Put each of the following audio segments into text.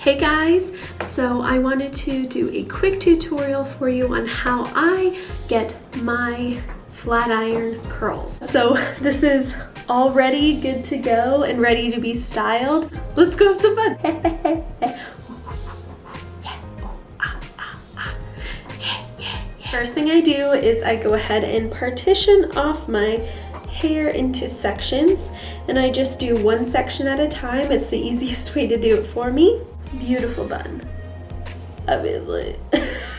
Hey guys, so I wanted to do a quick tutorial for you on how I get my flat iron curls. So this is already good to go and ready to be styled. Let's go have some fun. First thing I do is I go ahead and partition off my hair into sections, and I just do one section at a time. It's the easiest way to do it for me. Beautiful bun, obviously.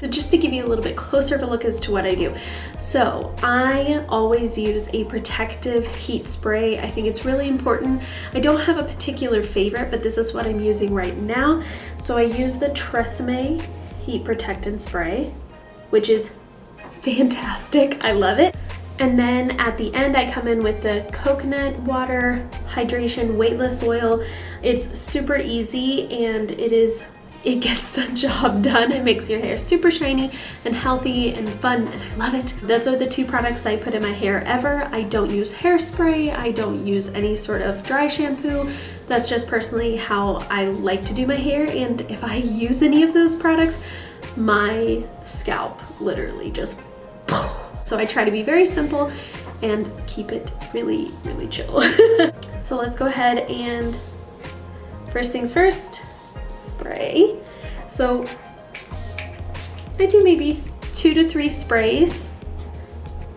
So just to give you a little bit closer of a look as to what I do. So I always use a protective heat spray. I think it's really important. I don't have a particular favorite, but this is what I'm using right now. So I use the Tresemmé heat protectant spray, which is fantastic. I love it. And then at the end, I come in with the coconut water hydration weightless oil. It's super easy and it gets the job done. It makes your hair super shiny and healthy and fun, and I love it. Those are the two products I put in my hair ever. I don't use hairspray. I don't use any sort of dry shampoo. That's just personally how I like to do my hair. And if I use any of those products, my scalp literally just so I try to be very simple and keep it really, really chill. So let's go ahead and first things first, spray. So I do maybe 2 to 3 sprays.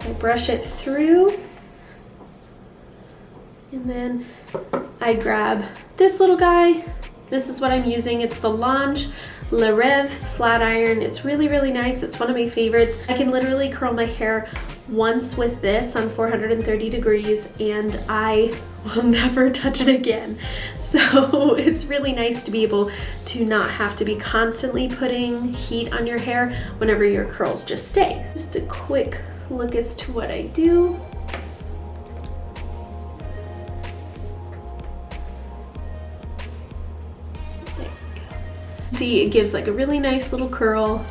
I brush it through, and then I grab this little guy. This is what I'm using. It's the Lánge flat iron. It's really, really nice. It's one of my favorites. I can literally curl my hair once with this on 430 degrees and I will never touch it again. So it's really nice to be able to not have to be constantly putting heat on your hair whenever your curls just stay. Just a quick look as to what I do. See, it gives like a really nice little curl.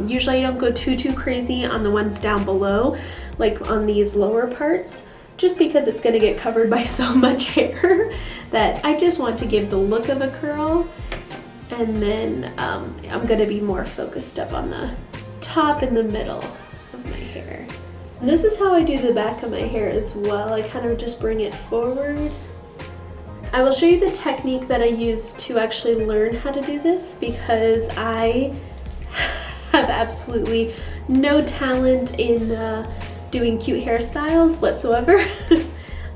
Usually I don't go too crazy on the ones down below, like on these lower parts, just because it's going to get covered by so much hair that I just want to give the look of a curl. And then I'm going to be more focused up on the top and the middle of my hair. And this is how I do the back of my hair as well. I kind of just bring it forward. I will show you the technique that I use to actually learn how to do this, because I have absolutely no talent in doing cute hairstyles whatsoever.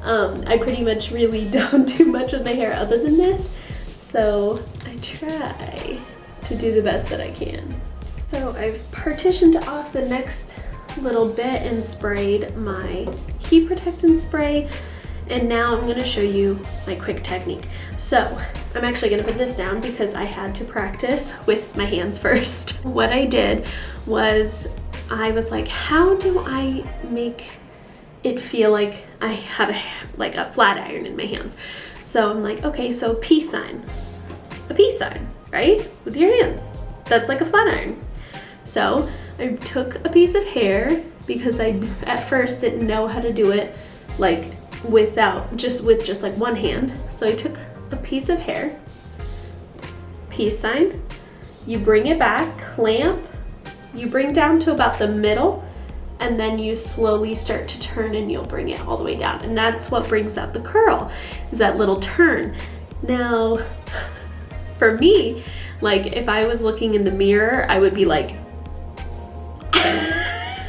I pretty much really don't do much with my hair other than this, so I try to do the best that I can. So I've partitioned off the next little bit and sprayed my heat protectant spray. And now I'm going to show you my quick technique. So I'm actually going to put this down because I had to practice with my hands first. What I did was I was like, how do I make it feel like I have a flat iron in my hands? So I'm like, okay, so peace sign, a peace sign, right? With your hands. That's like a flat iron. So I took a piece of hair because I at first didn't know how to do it like with just like one hand. So I took a piece of hair, peace sign, you bring it back, clamp, you bring down to about the middle, and then you slowly start to turn and you'll bring it all the way down. And that's what brings out the curl, is that little turn. Now, for me, like if I was looking in the mirror, I would be like,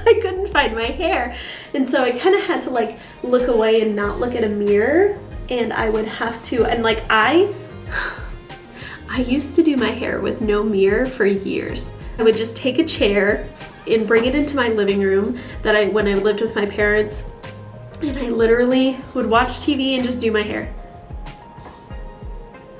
I couldn't find my hair. And so I kind of had to like look away and not look at a mirror, and I would have to, and like I used to do my hair with no mirror for years. I would just take a chair and bring it into my living room when I lived with my parents, and I literally would watch TV and just do my hair.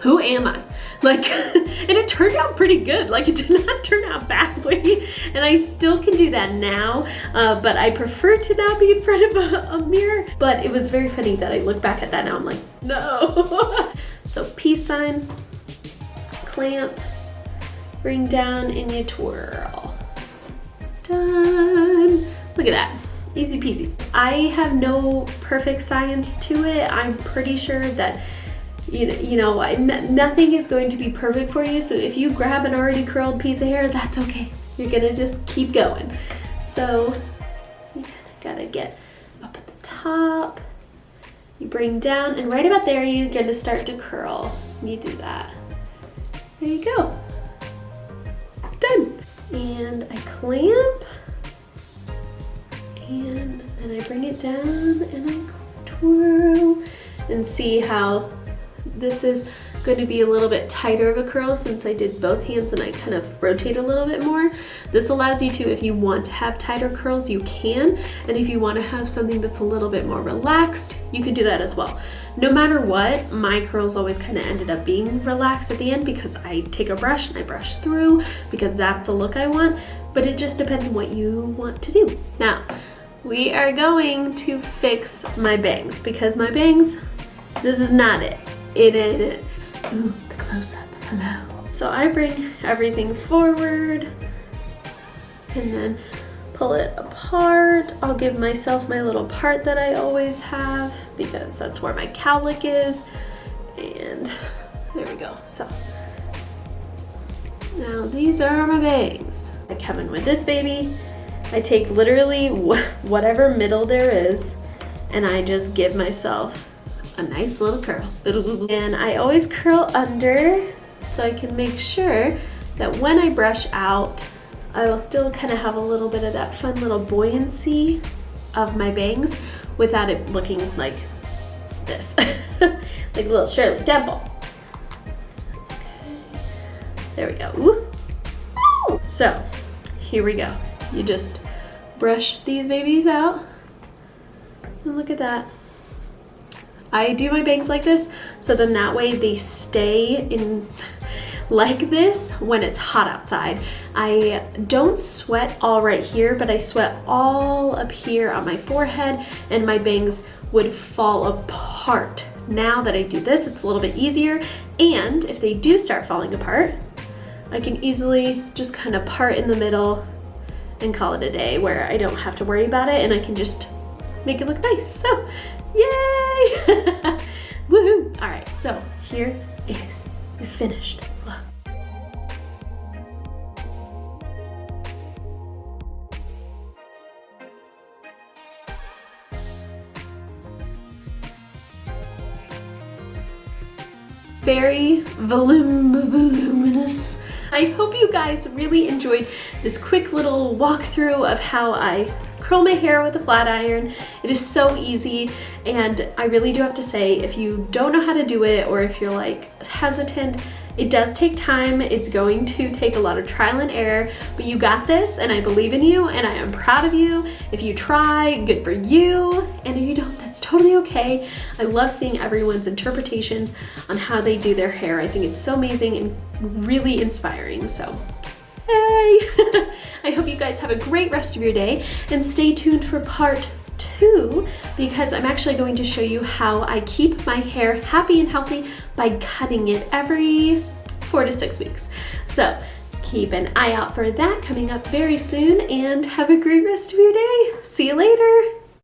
Who am I? Like, and it turned out pretty good. Like, it did not turn out badly. And I still can do that now, but I prefer to not be in front of a mirror. But it was very funny that I look back at that now. I'm like, no. So peace sign, clamp, bring down, and you twirl. Done. Look at that. Easy peasy. I have no perfect science to it. I'm pretty sure that Nothing is going to be perfect for you. So if you grab an already curled piece of hair, that's okay. You're gonna just keep going. So you gotta get up at the top. You bring down, and right about there, you're gonna start to curl. You do that. There you go. Done. And I clamp, and then I bring it down, and I twirl, and see how this is going to be a little bit tighter of a curl since I did both hands and I kind of rotate a little bit more. This allows you to, if you want to have tighter curls, you can. And if you want to have something that's a little bit more relaxed, you can do that as well. No matter what, my curls always kind of ended up being relaxed at the end because I take a brush and I brush through because that's the look I want. But it just depends on what you want to do. Now, we are going to fix my bangs because my bangs, this is not it. It ain't it. Ooh, the close-up, hello. So I bring everything forward and then pull it apart. I'll give myself my little part that I always have because that's where my cowlick is. And there we go. So now these are my bangs. I come in with this baby. I take literally whatever middle there is and I just give myself a nice little curl. And I always curl under so I can make sure that when I brush out, I will still kind of have a little bit of that fun little buoyancy of my bangs without it looking like this, like a little Shirley Temple. Okay. There we go. Ooh. So here we go. You just brush these babies out and look at that. I do my bangs like this, so then that way they stay in like this when it's hot outside. I don't sweat all right here, but I sweat all up here on my forehead and my bangs would fall apart. Now that I do this, it's a little bit easier. And if they do start falling apart, I can easily just kind of part in the middle and call it a day where I don't have to worry about it and I can just make it look nice. So, yay! Woohoo! All right, so here is the finished look. Very voluminous. I hope you guys really enjoyed this quick little walkthrough of how I curl my hair with a flat iron. It is so easy, and I really do have to say, if you don't know how to do it or if you're like hesitant, it does take time. It's going to take a lot of trial and error, but you got this and I believe in you and I am proud of you. If you try, good for you, and if you don't, that's totally okay. I love seeing everyone's interpretations on how they do their hair. I think it's so amazing and really inspiring, so hey! I hope you guys have a great rest of your day and stay tuned for part 2 because I'm actually going to show you how I keep my hair happy and healthy by cutting it every 4 to 6 weeks. So keep an eye out for that coming up very soon and have a great rest of your day. See you later.